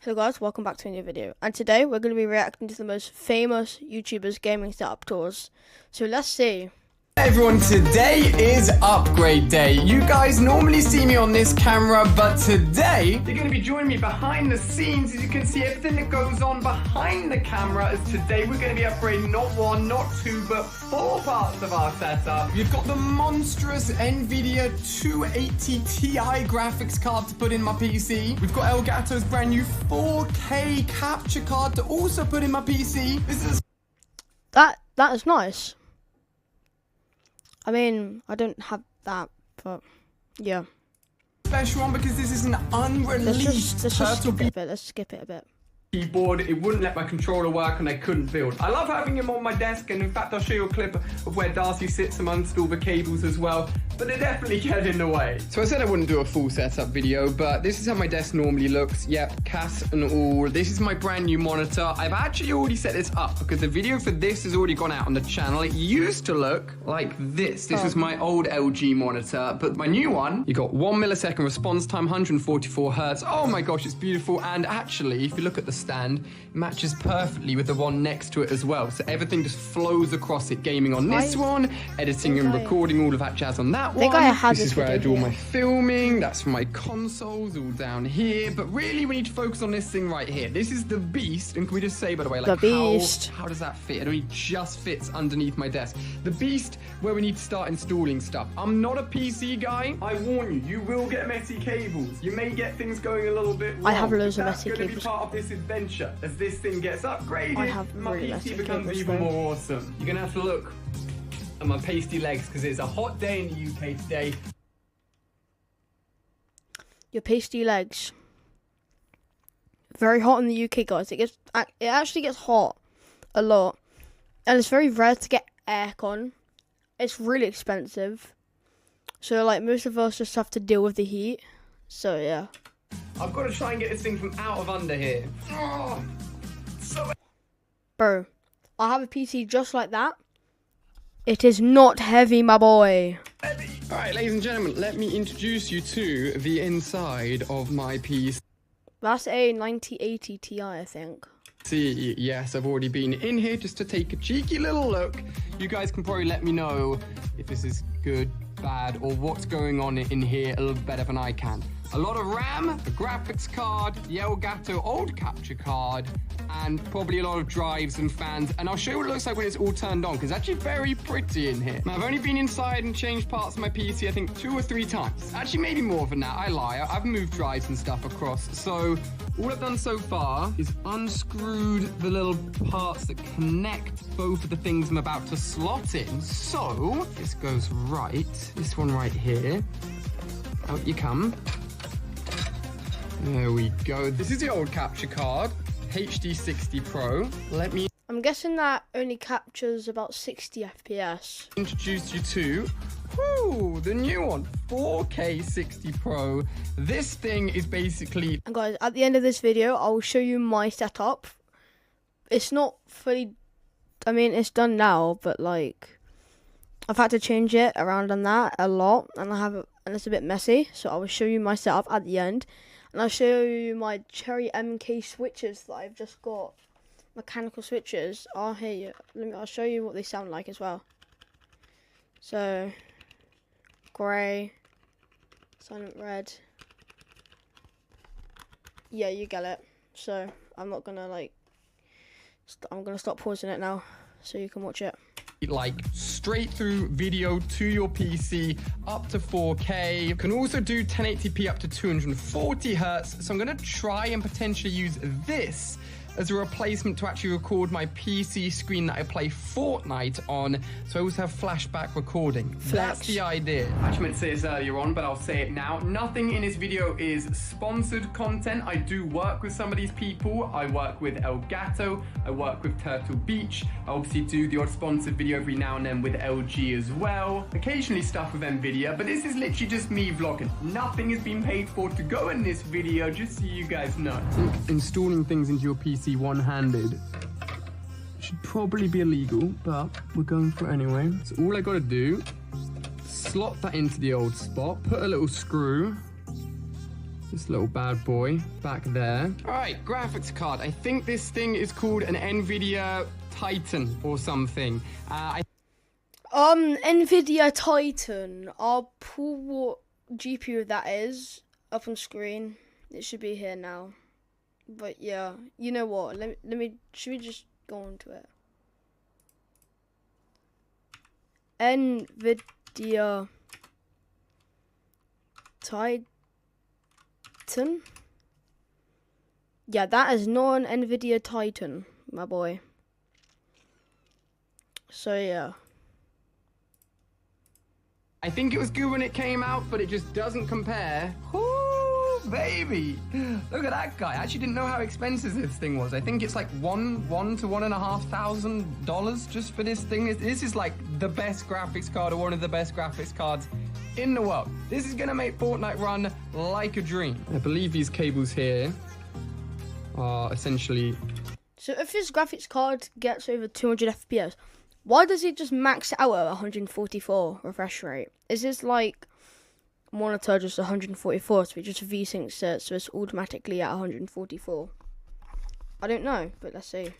Hello guys, welcome back to a new video, and today we're going to be reacting to the most famous YouTubers' gaming setup tours. So let's see. Hey everyone, today is upgrade day. You guys normally see me on this camera, but today you're going to be joining me behind the scenes. As you can see, everything that goes on behind the camera. As today we're going to be upgrading not one, not two, but 4 parts of our setup. You've got the monstrous NVIDIA 280 Ti graphics card to put in my PC. We've got Elgato's brand new 4K capture card to also put in my PC. This is That is nice. I mean, I don't have that, but yeah. Special one because this is an unreleased Let's skip it a bit. Keyboard. It wouldn't let my controller work and I couldn't build. I love having him on my desk, and in fact I'll show you a clip of where Darcy sits amongst all the cables as well, but they definitely get in the way. So I said I wouldn't do a full setup video, but this is how my desk normally looks. Yep, CAS and all. This is my brand new monitor. I've actually already set this up because the video for this has already gone out on the channel. It used to look like this. This was my old LG monitor, but my new one, you got 1 millisecond response time, 144 hertz. Oh my gosh, it's beautiful. And actually, if you look at the stand, it matches perfectly with the one next to it as well. So everything just flows across it. Gaming on this one, editing and recording, all of that jazz on that one. This is where I do all my filming. That's for my consoles, all down here. But really, we need to focus on this thing right here. This is the Beast. And can we just say, by the way, like how does that fit? It only just fits underneath my desk. The Beast, where we need to start installing stuff. I'm not a PC guy. I warn you, you will get messy cables. You may get things going a little bit wrong. I have loads of messy cables. That's going to be part of this adventure. As this thing gets upgraded, I have my PC becomes even more awesome. You're gonna have to look at my pasty legs because it's a hot day in the UK today. Your pasty legs. Very hot in the UK, guys. It actually gets hot a lot, and it's very rare to get aircon. It's really expensive, so like most of us just have to deal with the heat. So yeah. I've got to try and get this thing from out of under here. Oh, Bro, I have a PC just like that. It is not heavy, my boy. Alright, ladies and gentlemen, let me introduce you to the inside of my PC. That's a 9080 Ti, I think. See, yes, I've already been in here just to take a cheeky little look. You guys can probably let me know if this is good, bad, or what's going on in here a little better than I can. A lot of RAM, a graphics card, the Elgato old capture card, and probably a lot of drives and fans. And I'll show you what it looks like when it's all turned on, because it's actually very pretty in here. Now, I've only been inside and changed parts of my PC, I think 2 or 3 times. Actually, maybe more than that, I lie. I've moved drives and stuff across. So all I've done so far is unscrewed the little parts that connect both of the things I'm about to slot in. So this goes right, this one right here. Out you come. There we go. This is the old capture card, HD60 Pro. I'm guessing that only captures about 60 FPS. Introduce you to the new one, 4K 60 Pro. This thing is basically... And guys, at the end of this video, I will show you my setup. It's not fully... I mean, it's done now, but like... I've had to change it around on that a lot, and it's a bit messy. So I will show you my setup at the end. And I'll show you my Cherry MK switches that I've just got. Mechanical switches. I'll show you what they sound like as well. So, grey, silent red. Yeah, you get it. So I'm not gonna I'm gonna stop pausing it now so you can watch it. Like straight through video to your PC up to 4K. You can also do 1080p up to 240 hertz. So I'm going to try and potentially use this as a replacement to actually record my PC screen that I play Fortnite on. So I also have flashback recording. That's the idea. I actually meant to say this earlier on, but I'll say it now. Nothing in this video is sponsored content. I do work with some of these people. I work with Elgato. I work with Turtle Beach. I obviously do the odd sponsored video every now and then with LG as well. Occasionally stuff with NVIDIA, but this is literally just me vlogging. Nothing has been paid for to go in this video, just so you guys know. I think installing things into your PC one-handed should probably be illegal, but we're going for it anyway. So all I gotta do, slot that into the old spot, put a little screw, this little bad boy back there. All right, graphics card. I think this thing is called an NVIDIA Titan or something. NVIDIA Titan. I'll pull what GPU that is up on screen. It should be here now. But yeah, you know what? Should we just go on to it? NVIDIA Titan. Yeah, that is not an NVIDIA Titan, my boy. So yeah. I think it was good when it came out, but it just doesn't compare. Ooh, baby. Look at that guy. I actually didn't know how expensive this thing was. I think it's like $1,000 to $1,500 just for this thing. This is like the best graphics card, or one of the best graphics cards in the world. This is gonna make Fortnite run like a dream. I believe these cables here are essentially... So if this graphics card gets over 200 FPS, why does it just max out at 144 refresh rate? Is this like monitor just 144, so it just V-syncs it, so it's automatically at 144? I don't know, but let's see.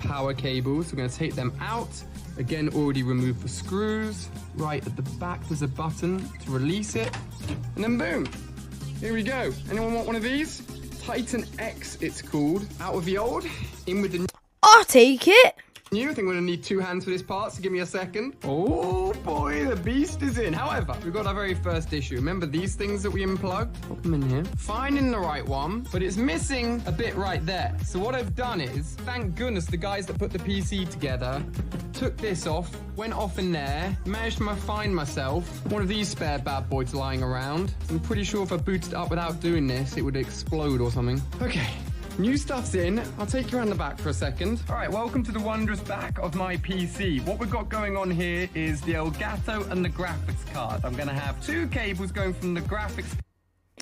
Power cables, we're going to take them out. Again, already removed the screws. Right at the back, there's a button to release it. And then boom, here we go. Anyone want one of these? Titan X, it's called. Out with the old, in with the new. I'll take it. I think we're going to need 2 hands for this part, so give me a second. Oh boy, the beast is in. However, we've got our very first issue. Remember these things that we unplugged? Put them in here. Finding the right one, but it's missing a bit right there. So what I've done is, thank goodness the guys that put the PC together took this off, went off in there, managed to find myself one of these spare bad boys lying around. I'm pretty sure if I booted it up without doing this, it would explode or something. Okay. New stuff's in. I'll take you around the back for a second. All right, welcome to the wondrous back of my PC. What we've got going on here is the Elgato and the graphics card. I'm going to have 2 cables going from the graphics.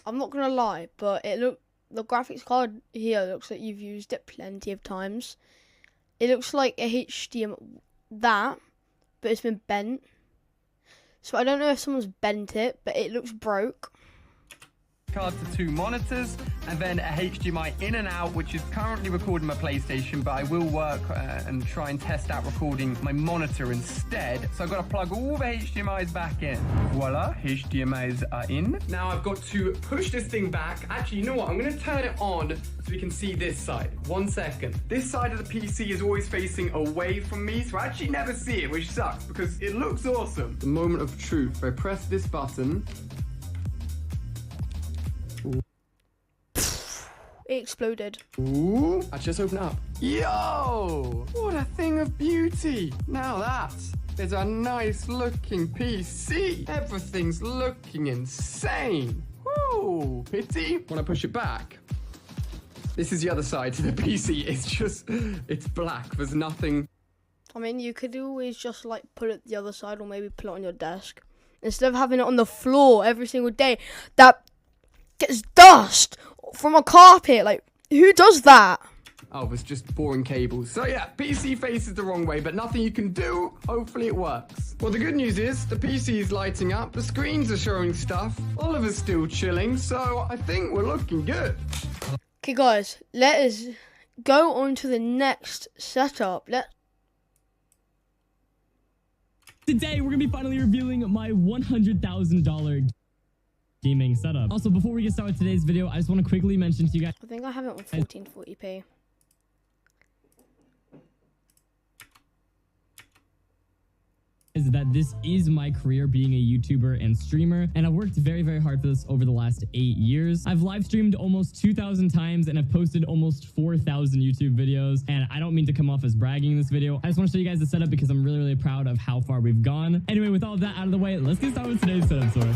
I'm not going to lie, but the graphics card here looks like you've used it plenty of times. It looks like a HDMI, but it's been bent. So I don't know if someone's bent it, but it looks broke. Card to 2 monitors, and then a HDMI in and out, which is currently recording my PlayStation, but I will work and try and test out recording my monitor instead. So I've got to plug all the HDMIs back in. Voila, HDMIs are in. Now I've got to push this thing back. Actually, you know what? I'm going to turn it on so we can see this side. 1 second. This side of the PC is always facing away from me, so I actually never see it, which sucks because it looks awesome. The moment of truth. If I press this button, It exploded. ooh, I just opened it up. Yo, what a thing of beauty. Now that is a nice looking PC. Everything's looking insane. Woo, pity. When I push it back, this is the other side to the PC. It's black. There's nothing. I mean, you could always just like put it the other side, or maybe put it on your desk. Instead of having it on the floor every single day, that gets dust from a carpet. Like, who does that? Oh, it's just boring cables. So yeah, PC faces the wrong way, but nothing you can do. Hopefully it works. Well, the good news is the PC is lighting up. The screens are showing stuff. Oliver's still chilling, so I think we're looking good. Okay, guys, let us go on to the next setup. Today, we're going to be finally revealing my $100,000 gaming setup. Also, before we get started with today's video, I just want to quickly mention to you guys. I think I have it on 1440p. Is that this is my career being a YouTuber and streamer, and I've worked very, very hard for this over the last 8 years. I've live streamed almost 2,000 times and I've posted almost 4,000 YouTube videos, and I don't mean to come off as bragging in this video. I just want to show you guys the setup because I'm really, really proud of how far we've gone. Anyway, with all of that out of the way, let's get started with today's setup tour.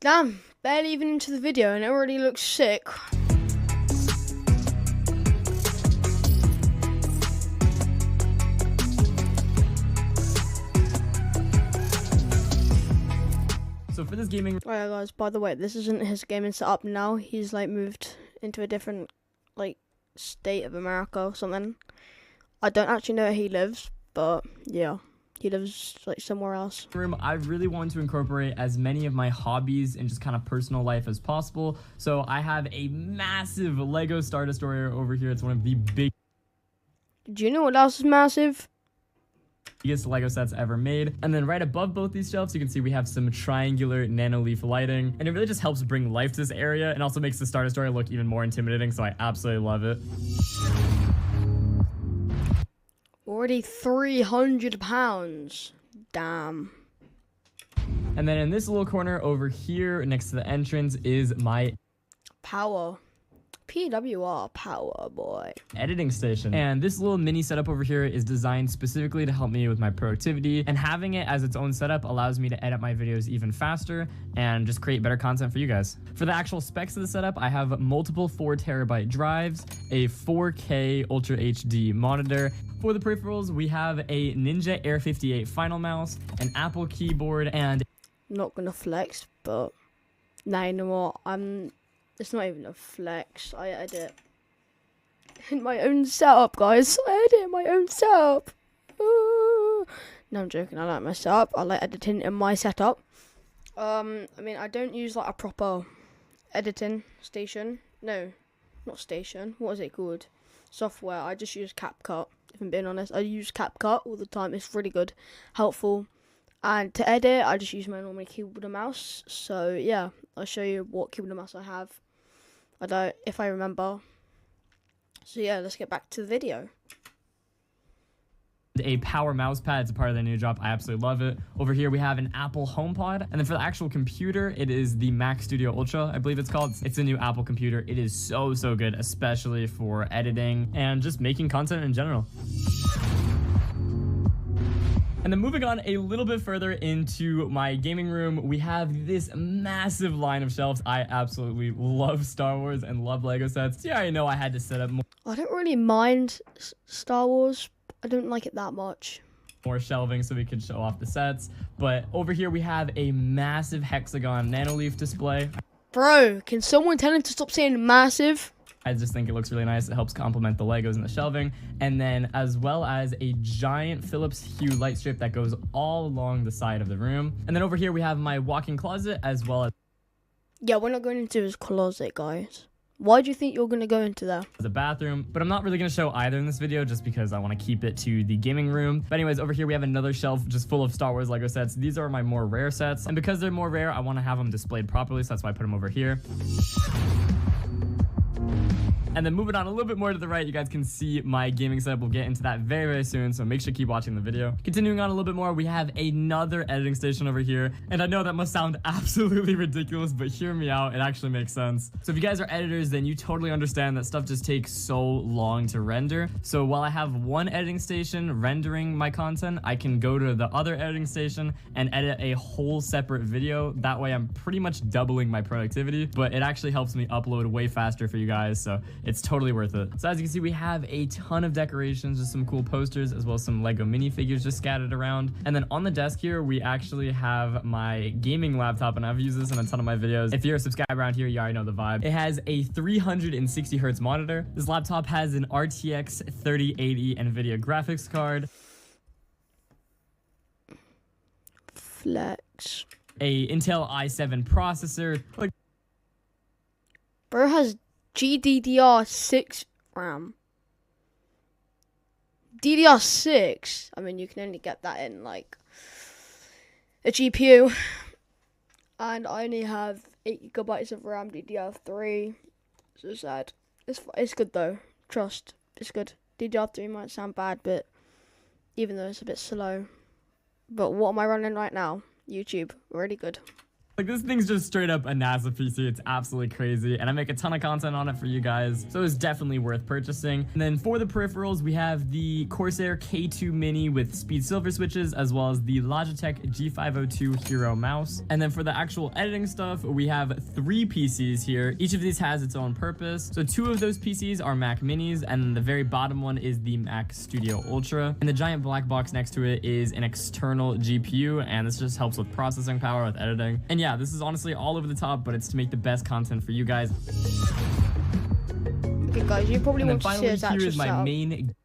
Damn, barely even into the video and it already looks sick. So for this gaming... Alright guys, by the way, this isn't his gaming setup now. He's like moved into a different like state of America or something. I don't actually know where he lives, but yeah, He lives like somewhere else. Room, I really want to incorporate as many of my hobbies and just kind of personal life as possible. So I have a massive Lego Star Destroyer over here. It's one of the Do you know what else is massive? biggest Lego sets ever made. And then right above both these shelves, you can see we have some triangular nanoleaf lighting, and it really just helps bring life to this area and also makes the Star Destroyer look even more intimidating. So I absolutely love it. Already 300 pounds. Damn. And then in this little corner over here next to the entrance is my Power. PWR power, boy. editing station. And this little mini setup over here is designed specifically to help me with my productivity, and having it as its own setup allows me to edit my videos even faster and just create better content for you guys. For the actual specs of the setup, I have multiple 4TB drives, a 4K Ultra HD monitor. For the peripherals, we have a Ninja Air 58 Final Mouse, an Apple keyboard, and Not gonna flex, but nah, you know what? It's not even a flex. I edit in my own setup, guys. I edit in my own setup. No, I'm joking. I like my setup. I like editing in my setup. I mean, I don't use like a proper editing station. No, not station. What is it called? Software. I just use CapCut. If I'm being honest, I use CapCut all the time. It's really good, helpful. And to edit, I just use my normal keyboard and mouse. So yeah, I'll show you what keyboard and mouse I have. I don't, if I remember. So yeah, let's get back to the video. a power mouse pad. It's a part of the new drop. I absolutely love it. Over here we have an Apple HomePod, and then for the actual computer, it is the Mac Studio Ultra, I believe it's called. It's a new Apple computer. It is so good, especially for editing and just making content in general. And then moving on a little bit further into my gaming room, we have this massive line of shelves. I absolutely love Star Wars and love Lego sets. Yeah, I know I had to set up I don't really mind Star Wars. I don't like it that much. more shelving so we can show off the sets. But over here we have a massive hexagon nanoleaf display. Bro, can someone tell him to stop saying massive? I just think it looks really nice. It helps complement the Legos and the shelving. And then as well as a giant Philips Hue light strip that goes all along the side of the room. And then over here we have my walk-in closet as well as Yeah, we're not going into his closet, guys. Why do you think you're going to go into there? the bathroom. But I'm not really going to show either in this video just because I want to keep it to the gaming room. But anyways, over here we have another shelf just full of Star Wars Lego sets. These are my more rare sets. And because they're more rare, I want to have them displayed properly. So that's why I put them over here. And then moving on a little bit more to the right, you guys can see my gaming setup. We'll get into that very soon, so make sure to keep watching the video. Continuing on a little bit more, we have another editing station over here. And I know that must sound absolutely ridiculous, but hear me out. It actually makes sense. So if you guys are editors, then you totally understand that stuff just takes so long to render. So while I have one editing station rendering my content, I can go to the other editing station and edit a whole separate video. That way I'm pretty much doubling my productivity, but it actually helps me upload way faster for you guys. So it's totally worth it. So as you can see, we have a ton of decorations, just some cool posters, as well as some Lego minifigures just scattered around. And then on the desk here, we actually have my gaming laptop, and I've used this in a ton of my videos. If you're a subscriber around here, you already know the vibe. It has a 360 hertz monitor. This laptop has an RTX 3080 NVIDIA graphics card. Flex. A Intel i7 processor. Like, Bro has GDDR6 RAM. DDR6? I mean, you can only get that in, like, a GPU. And I only have 8 GB of RAM, DDR3. So sad. It's good, though. Trust. It's good. DDR3 might sound bad, but even though it's a bit slow. But what am I running right now? YouTube. Really good. Like, this thing's just straight up a NASA PC. It's absolutely crazy, and I make a ton of content on it for you guys, so it's definitely worth purchasing. And then for the peripherals, we have the Corsair K2 Mini with speed silver switches, as well as the Logitech G502 Hero mouse. And then for the actual editing stuff, we have 3 PCs here. Each of these has its own purpose. So 2 of those PCs are Mac Minis, and the very bottom one is the Mac Studio Ultra. And the giant black box next to it is an external GPU, and this just helps with processing power, with editing. And yeah, this is honestly all over the top, but it's to make the best content for you guys. Okay, guys, you probably And then want to see finally, his here actual is my setup. main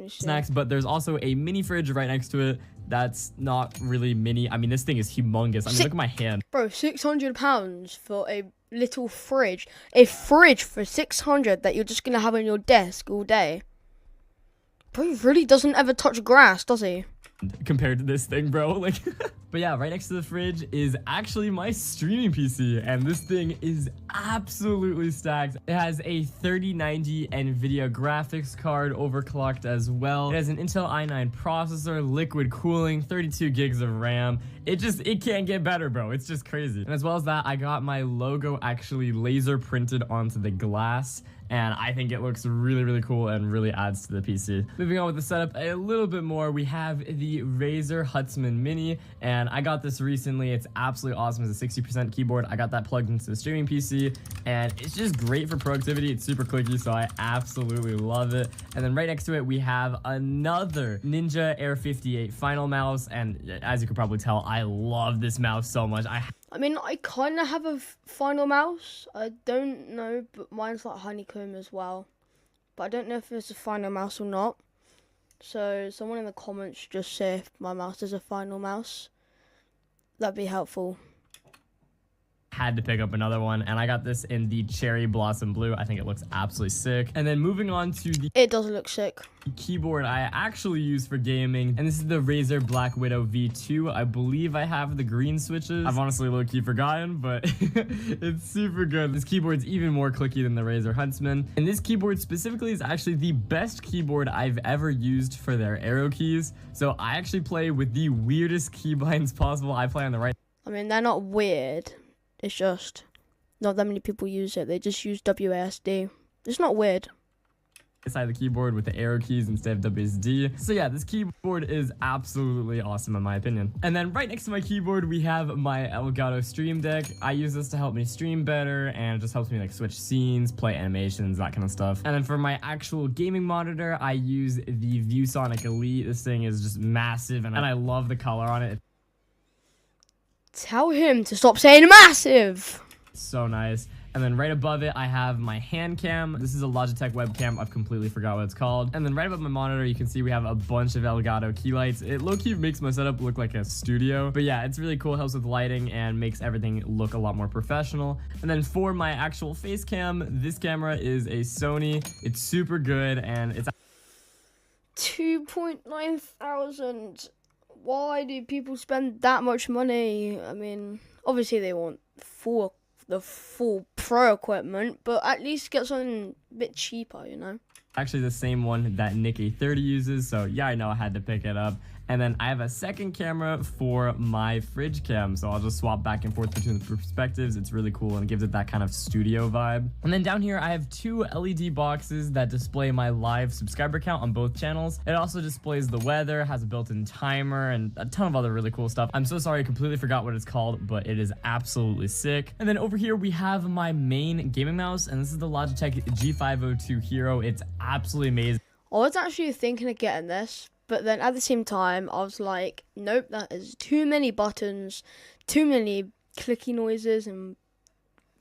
snacks, but there's also a mini fridge right next to it that's not really mini. I mean, this thing is humongous. I mean, look at my hand. Bro, £600 for a little fridge. A fridge for 600 that you're just gonna have on your desk all day. Bro really doesn't ever touch grass, does he? Compared to this thing, bro. Like, but yeah, right next to the fridge is actually my streaming PC, and this thing is absolutely stacked. It has a 3090 NVIDIA graphics card, overclocked as well. It has an Intel i9 processor, liquid cooling, 32 gigs of RAM. It can't get better, bro. It's just crazy. And as well as that, I got my logo actually laser printed onto the glass, and I think it looks really, really cool and really adds to the PC. Moving on with the setup a little bit more, we have the Razer Huntsman Mini, and I got this recently. It's absolutely awesome. It's a 60% keyboard. I got that plugged into the streaming PC, and it's just great for productivity. It's super clicky, so I absolutely love it. And then right next to it, we have another Ninja Air 58 Final mouse, and as you can probably tell, I love this mouse so much. I mean, I kind of have a Final mouse. I don't know, but mine's like honeycomb as well. But I don't know if it's a Final mouse or not. So someone in the comments should just say if my mouse is a Final mouse. That'd be helpful. Had to pick up another one, and I got this in the Cherry Blossom Blue. I think it looks absolutely sick. And then moving on to the It does look sick. keyboard I actually use for gaming, and this is the Razer Black Widow V2. I believe I have the green switches. I've honestly low-key forgotten, but it's super good. This keyboard's even more clicky than the Razer Huntsman, and this keyboard specifically is actually the best keyboard I've ever used for their arrow keys. So I actually play with the weirdest keybinds possible. I play on the right. I mean, they're not weird. It's just not that many people use it. They just use WASD. It's not weird. Side of the keyboard with the arrow keys instead of WSD. So yeah, this keyboard is absolutely awesome in my opinion. And then right next to my keyboard, we have my Elgato Stream Deck. I use this to help me stream better, and it just helps me like switch scenes, play animations, that kind of stuff. And then for my actual gaming monitor, I use the ViewSonic Elite. This thing is just massive, and I love the color on it. Tell him to stop saying massive. It's so nice. And then right above it, I have my hand cam. This is a Logitech webcam. I've completely forgot what it's called. And then right above my monitor, you can see we have a bunch of Elgato key lights. It low-key makes my setup look like a studio. But yeah, it's really cool. It helps with lighting and makes everything look a lot more professional. And then for my actual face cam, this camera is a Sony. It's super good, and it's 2.9 thousand. Why do people spend that much money? I mean, obviously they want the full pro equipment, but at least get something a bit cheaper, you know? actually the same one that Nick A30 uses, so yeah, I know I had to pick it up. And then I have a second camera for my fridge cam, so I'll just swap back and forth between the perspectives. It's really cool and it gives it that kind of studio vibe. And then down here I have two LED boxes that display my live subscriber count on both channels. It also displays the weather, has a built-in timer, and a ton of other really cool stuff. I'm so sorry, I completely forgot what it's called, but it is absolutely sick. And then over here we have my main gaming mouse, and this is the Logitech G502 Hero. It's absolutely amazing. I was actually thinking of getting this, but then at the same time, I was like, nope, that is too many buttons, too many clicky noises, and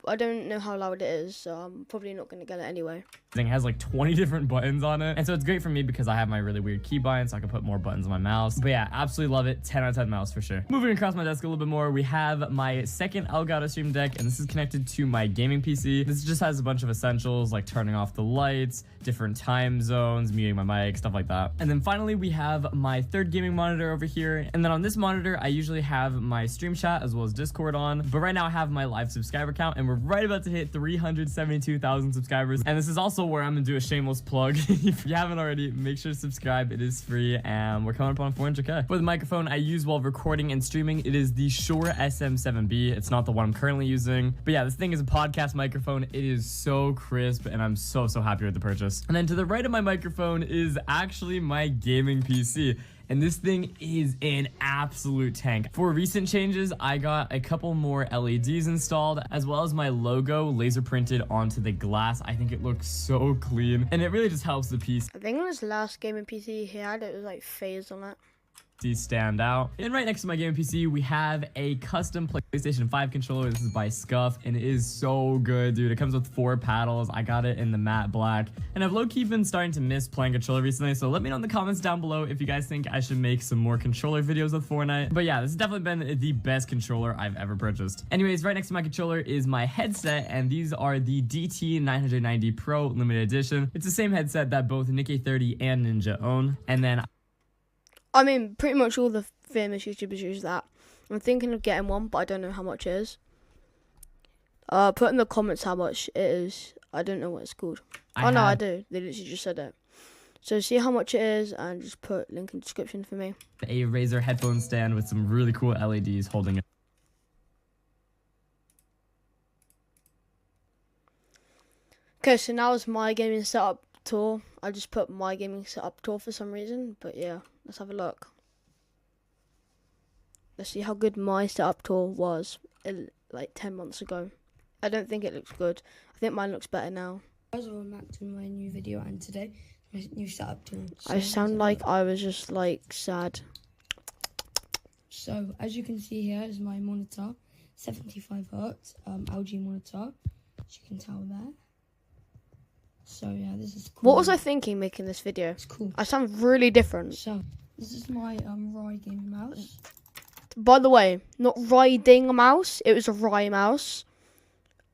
I don't know how loud it is, so I'm probably not going to get it anyway. It has like 20 different buttons on it, and so it's great for me because I have my really weird keybind, so I can put more buttons on my mouse. But yeah, absolutely love it. 10 out of 10 mouse for sure. Moving across my desk a little bit more, we have my second Elgato Stream Deck, and this is connected to my gaming PC. This just has a bunch of essentials like turning off the lights, different time zones, muting my mic, stuff like that. And then finally we have my third gaming monitor over here, and then on this monitor I usually have my stream chat as well as Discord on, but right now I have my live subscriber count, and we're right about to hit 372,000 subscribers. And this is also where I'm gonna do a shameless plug. If you haven't already, make sure to subscribe. It is free, and we're coming up on 400k. For the microphone I use while recording and streaming, it is the Shure SM7B. It's not the one I'm currently using, but yeah, this thing is a podcast microphone. It is so crisp, and I'm so happy with the purchase. And then to the right of my microphone is actually my gaming PC, and this thing is an absolute tank. For recent changes, I got a couple more LEDs installed, as well as my logo laser printed onto the glass. I think it looks so clean, and it really just helps the piece. I think on his last gaming PC he had, it was like phase on it. stand out. And right next to my gaming PC, we have a custom PlayStation 5 controller. This is by Scuf, and it is so good, dude. It comes with 4 paddles. I got it in the matte black, and I've low-key been starting to miss playing controller recently, so let me know in the comments down below if you guys think I should make some more controller videos with Fortnite. But yeah, this has definitely been the best controller I've ever purchased. Anyways, right next to my controller is my headset, and these are the DT990 Pro limited edition. It's the same headset that both Nick30 and Ninja own. And then I mean, pretty much all the famous YouTubers use that. I'm thinking of getting one, but I don't know how much it is. Put in the comments how much it is. I don't know what it's called. No, I do. They literally just said it. So see how much it is and just put link in the description for me. A Razer headphone stand with some really cool LEDs holding it. Okay, so now it's my gaming setup tour. I just put my gaming setup tour for some reason, but yeah, let's have a look. Let's see how good my setup tour was like 10 months ago. I don't think it looks good. I think mine looks better now. Guys, I'm back to my new video, and today my new setup tour. I sound like I was just like sad. So as you can see here is my monitor, 75 Hz LG monitor, as you can tell there. So yeah, this is cool. What was I thinking making this video? It's cool. I sound really different. So this is my Rai gaming mouse. By the way, not riding a mouse. It was a Rai mouse.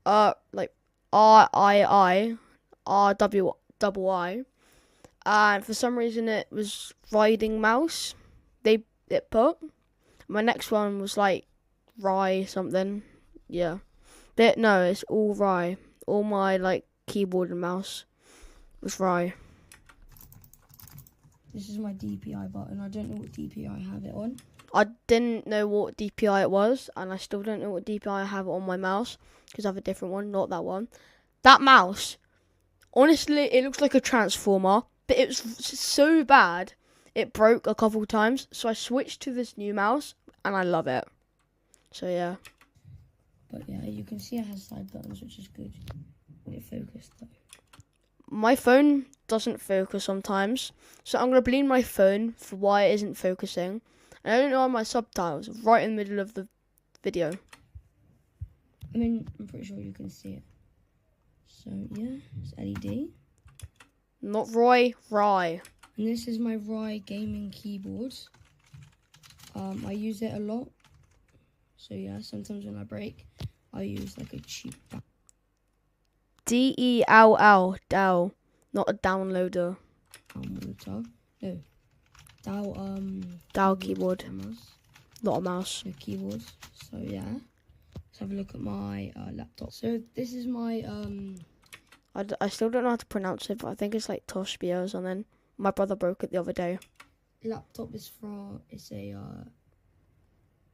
Like RII, RWI, and for some reason it was riding mouse. It put. My next one was like Rai something. Yeah, no, it's all Rai. All my like keyboard and mouse was Rai. This is my DPI button. I don't know what DPI I have it on. I didn't know what DPI it was, and I still don't know what DPI I have on my mouse, because I have a different one, not that one. That mouse, honestly, it looks like a transformer, but it was so bad, it broke a couple times, so I switched to this new mouse, and I love it. So yeah. But yeah, you can see it has side buttons, which is good. When it focused though. My phone doesn't focus sometimes, so I'm going to blame my phone for why it isn't focusing. And I don't know on my subtitles, right in the middle of the video. I mean, I'm pretty sure you can see it. So yeah, it's LED. Not Rai. And this is my Rai gaming keyboard. I use it a lot. So yeah, sometimes when I break, I use like a cheap DELL, not a downloader. monitor. No. DAO keyboard, Mouse. not a mouse. No keyboard. So yeah. Let's have a look at my laptop. So this is my I still don't know how to pronounce it, but I think it's like Toshiba or something. My brother broke it the other day. laptop is from, it's a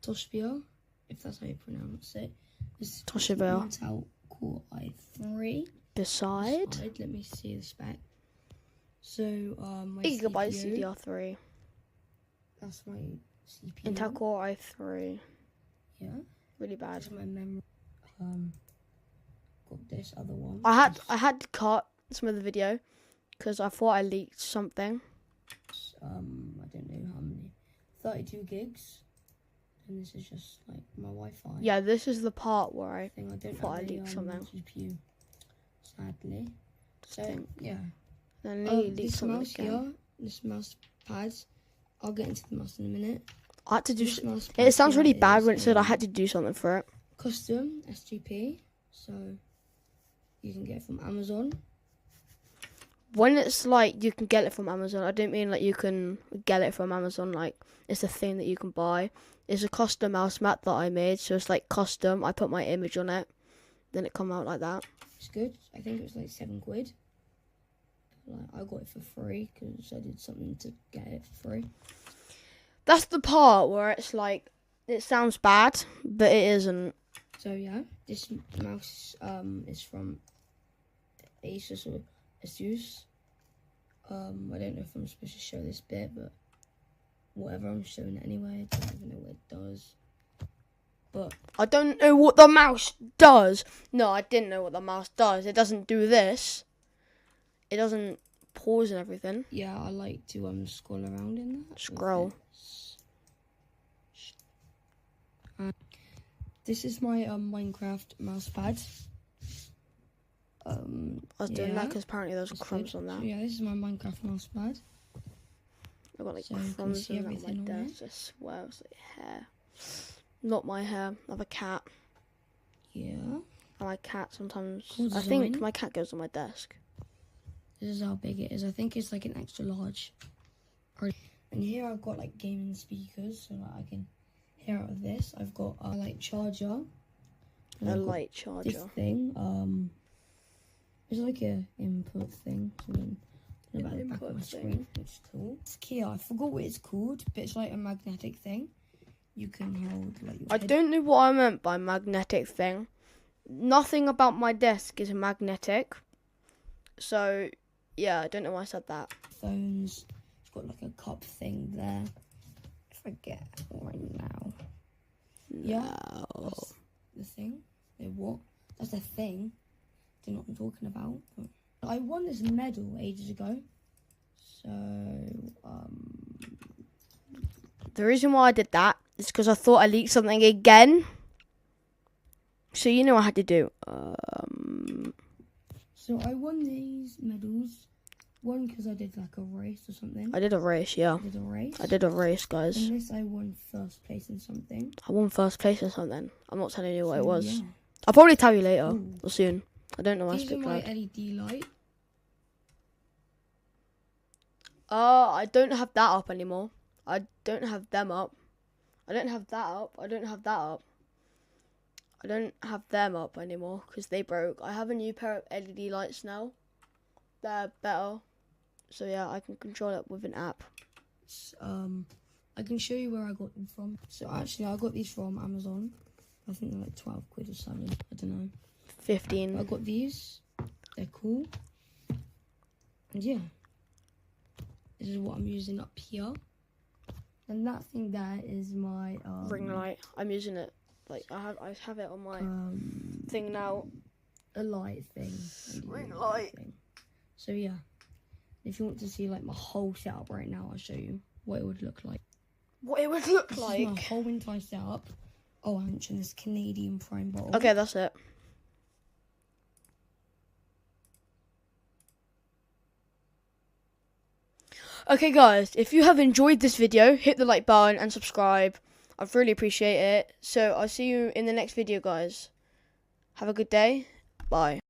Toshiba, if that's how you pronounce it. It's Toshiba. Intel Core i3. Beside? Let me see the spec. So my Gigabyte CPU, DDR3. that's my CPU. Intel Core i3. Yeah. Really bad. That's my memory. Got this other one. I had to cut some of the video because I thought I leaked something. I don't know how many. 32 gigs. And this is just like my Wi-Fi. Yeah, this is the part where I Thing. I don't thought I have any, leaked something. GPU, sadly. So Think. yeah. Then leaked This something mouse again. here, this mouse pads. I'll get into the mouse in a minute. I had to do. This mouse It pad sounds here really bad is when it said I a had to do something for it. custom SGP, so you can get it from Amazon. When it's like you can get it from Amazon, I don't mean like you can get it from Amazon like it's a thing that you can buy. It's a custom mouse mat that I made, so it's like custom. I put my image on it, then it come out like that. It's good. I think it was like £7. Like I got it for free because I did something to get it for free. That's the part where it's like it sounds bad, but it isn't. So yeah, this mouse is from Asus or Asus. I don't know if I'm supposed to show this bit, but whatever, I'm showing it anyway. I don't even know what it does. But I don't know what the mouse does. No, I didn't know what the mouse does. It doesn't do this. It doesn't pause and everything. yeah, I like to scroll around in that. Scroll. This is my Minecraft mouse pad. I was doing that because apparently there's crumbs on that. So, yeah, this is my Minecraft mouse pad. I've got like So you can crumbs see on that on everything my on desk. I swear it's like hair. Not my hair. I have a cat. Yeah. And my cat sometimes. Cool I think design. my cat goes on my desk. This is how big it is. I think it's like an extra large. And here I've got like gaming speakers so that I can hear out of this. I've got a light charger. And A I've got light this charger. thing. It's like a input thing. So then about the back of my screen, which is cool. It's Kia. I forgot what it's called, but it's like a magnetic thing. You can hold like your I don't know what I meant by magnetic thing. Nothing about my desk is magnetic. So, yeah, I don't know why I said that. headphones. It's got like a cup thing there. If I get it right now. Yeah. That's the thing. Wait, what? That's the thing. Don't know what I'm talking about. But I won this medal ages ago. So, The reason why I did that is because I thought I leaked something again. So you know what I had to do. So I won these medals. One because I did like a race or something. I did a race, yeah. I did a race. I did a race, guys. And this I won first place in something. I won first place in something. I'm not telling you what it So, was. yeah. I'll probably tell you later Ooh. or soon. I don't know why I These are speak my loud. LED light. I don't have that up anymore. I don't have them up. I don't have that up. I don't have that up. I don't have them up anymore because they broke. I have a new pair of LED lights now. They're better. So yeah, I can control it with an app. I can show you where I got them from. So actually, I got these from Amazon. I think they're like 12 quid or something. I don't know. 15. I got these. They're cool. And yeah, this is what I'm using up here. And that thing there is my Ring light. I'm using it. Like I have it on my thing now. a light thing. Ring light. Thing. So yeah, if you want to see like my whole setup right now, I'll show you what it would look like. What it would look This is like. my whole entire setup. Oh, I mentioned this Canadian Prime bottle. Okay, that's it. Okay guys, if you have enjoyed this video, hit the like button and subscribe. I'd really appreciate it. So I'll see you in the next video, guys. Have a good day. Bye.